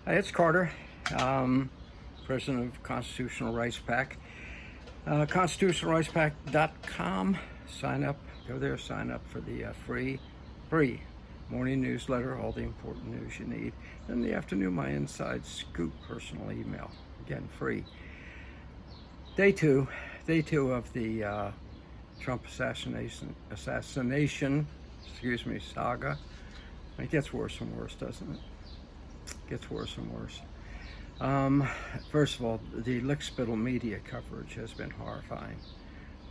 Hi, it's Carter, president of Constitutional Rights Pack. ConstitutionalRightsPack.com. Sign up, go there, sign up for the free morning newsletter, all the important news you need. Then the afternoon, my inside scoop personal email, again, free. Day two of the Trump assassination, saga. It gets worse and worse, doesn't it? Gets worse and worse. First of all, the lickspittle media coverage has been horrifying.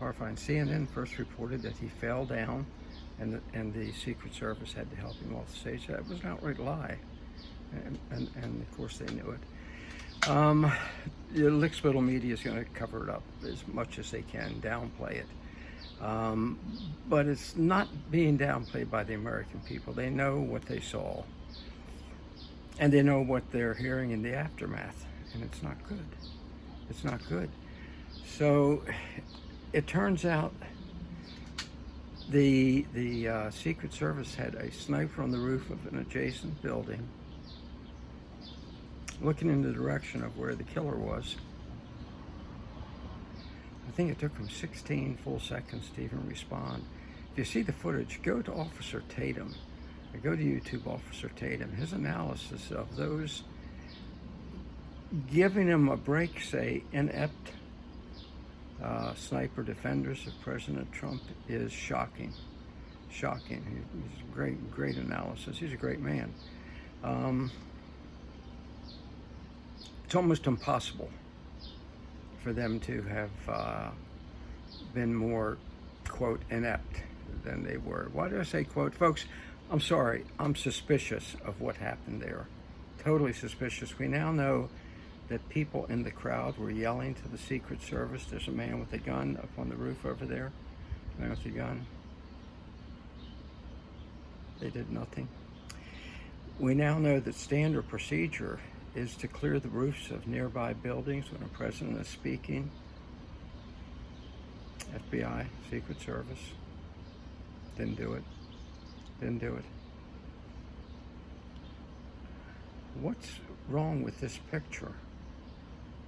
CNN first reported that he fell down and the Secret Service had to help him off the stage. That was an outright lie. And of course they knew it. The lickspittle media is going to cover it up as much as they can, downplay it. But it's not being downplayed by the American people. They know what they saw. And they know what they're hearing in the aftermath, and it's not good. It's not good. So it turns out the Secret Service had a sniper on the roof of an adjacent building, looking in the direction of where the killer was. I think it took him 16 full seconds to even respond. If you see the footage, go to Officer Tatum. Go to YouTube, Officer Tatum. His analysis of those giving him a break, say, inept sniper defenders of President Trump is shocking. Shocking. He's a great analysis. He's a great man. It's almost impossible for them to have been more, quote, inept than they were. Why do I say quote? Folks, I'm sorry, I'm suspicious of what happened there. Totally suspicious. We now know that people in the crowd were yelling to the Secret Service. There's a man with a gun up on the roof over there. Man with a gun. They did nothing. We now know that standard procedure is to clear the roofs of nearby buildings when a president is speaking. FBI, Secret Service, didn't do it. Didn't do it. What's wrong with this picture?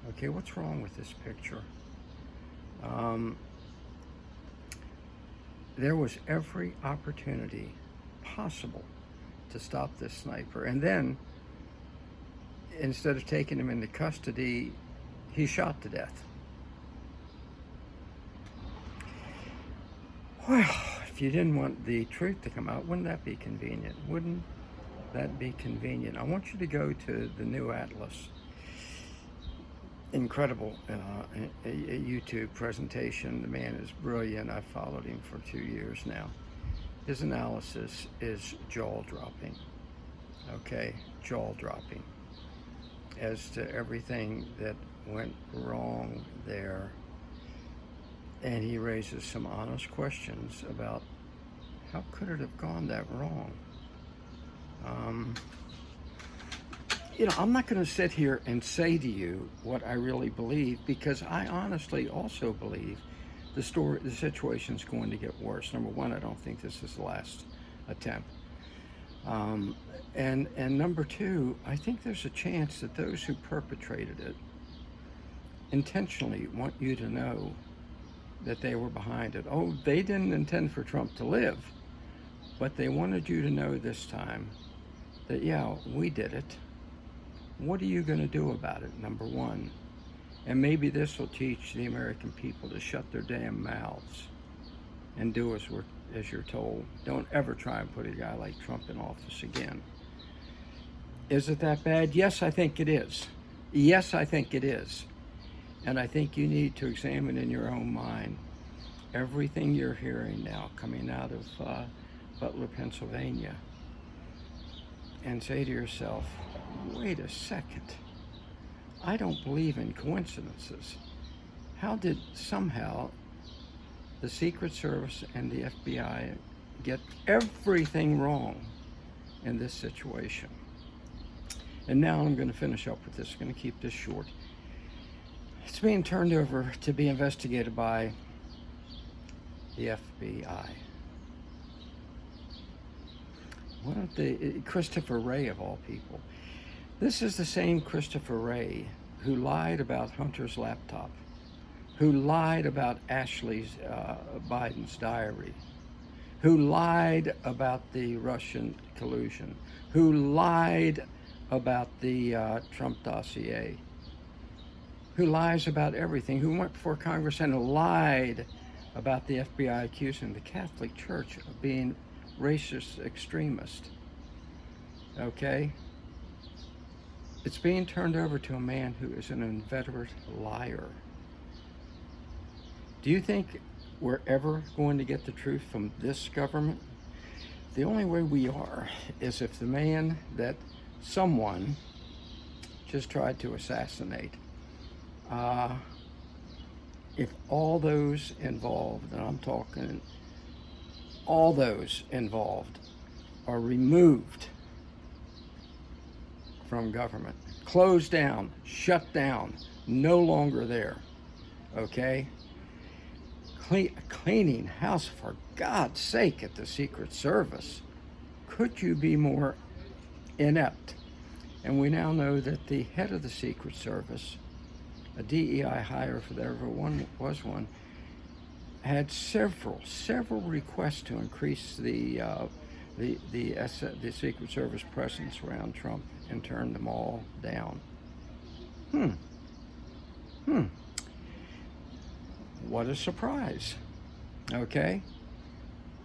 Okay, what's wrong with this picture? There was every opportunity possible to stop this sniper. And then, instead of taking him into custody, he shot to death. Well, if you didn't want the truth to come out, wouldn't that be convenient? Wouldn't that be convenient? I want you to go to the new Atlas. Incredible a YouTube presentation. The man is brilliant. I've followed him for 2 years now. His analysis is jaw-dropping. Okay, jaw-dropping as to everything that went wrong there. And he raises some honest questions about how could it have gone that wrong? I'm not going to sit here and say to you what I really believe, because I honestly also believe the situation's going to get worse. Number one, I don't think this is the last attempt. And number two, I think there's a chance that those who perpetrated it intentionally want you to know that they were behind it. Oh, they didn't intend for Trump to live, but they wanted you to know this time that, yeah, we did it. What are you going to do about it, number one? And maybe this will teach the American people to shut their damn mouths and do as you're told. Don't ever try and put a guy like Trump in office again. Is it that bad? Yes, I think it is. Yes, I think it is. And I think you need to examine in your own mind everything you're hearing now coming out of Butler, Pennsylvania, and say to yourself, wait a second. I don't believe in coincidences. How did somehow the Secret Service and the FBI get everything wrong in this situation? And now I'm going to finish up with this. I'm going to keep this short. It's being turned over to be investigated by the FBI. Why don't they, Christopher Wray of all people, This is the same Christopher Wray who lied about Hunter's laptop, who lied about Biden's diary, who lied about the Russian collusion, who lied about the Trump dossier, who lies about everything, who went before Congress and lied about the FBI accusing the Catholic Church of being racist extremist. Okay? It's being turned over to a man who is an inveterate liar. Do you think we're ever going to get the truth from this government? The only way we are is if the man that someone just tried to assassinate, if all those involved, and I'm talking all those involved, are removed from government, closed down, shut down, no longer there, okay? Cleaning house, for God's sake, at the Secret Service. Could you be more inept? And we now know that the head of the Secret Service, a DEI hire, if there ever was one, had several requests to increase the Secret Service presence around Trump and turned them all down. What a surprise. Okay?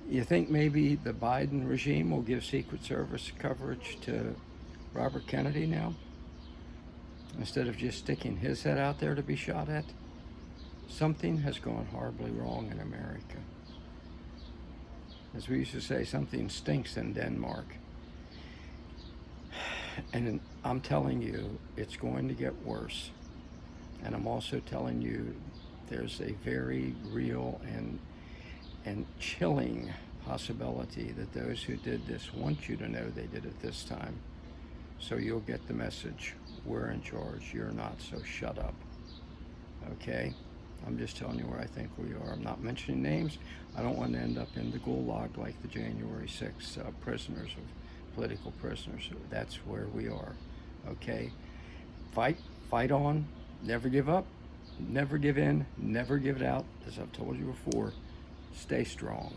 You think maybe the Biden regime will give Secret Service coverage to Robert Kennedy now, instead of just sticking his head out there to be shot at? Something has gone horribly wrong in America. As we used to say, something stinks in Denmark. And I'm telling you, it's going to get worse. And I'm also telling you, there's a very real and chilling possibility that those who did this want you to know they did it this time. So you'll get the message: we're in charge, you're not, so shut up. Okay? I'm just telling you where I think we are. I'm not mentioning names. I don't want to end up in the gulag like the January 6th prisoners, of political prisoners. That's where we are. Okay? Fight on. Never give up. Never give in. Never give it out. As I've told you before, stay strong.